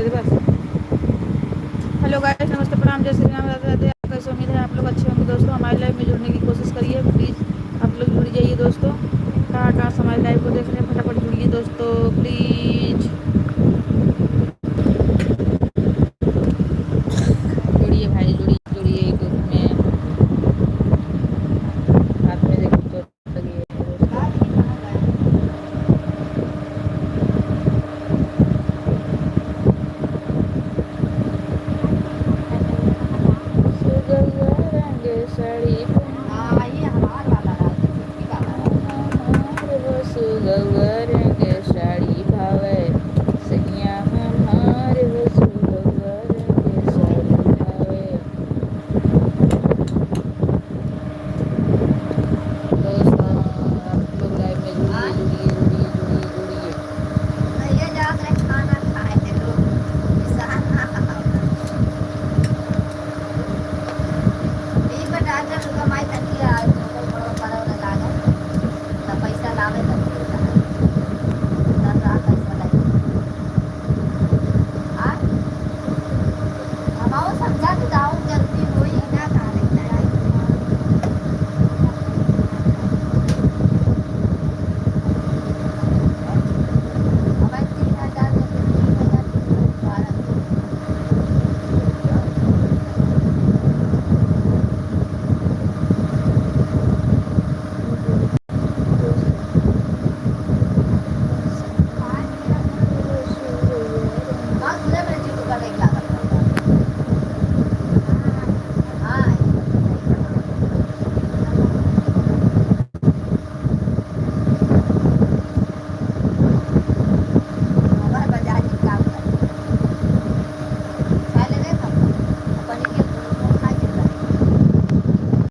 दे दे बस। Hello guys, नमस्ते, प्रणाम, जय श्री राम, राधे राधे। कैसे उम्मीद है आप लोग अच्छे होंगे दोस्तों। हमारे लाइव में जुड़ने की कोशिश करिए प्लीज़। आप लोग जुड़ जाइए दोस्तों। कहाँ कहाँ से हमारे लाइव को देख रहे हैं, फटाफट जुड़िए दोस्तों प्लीज़।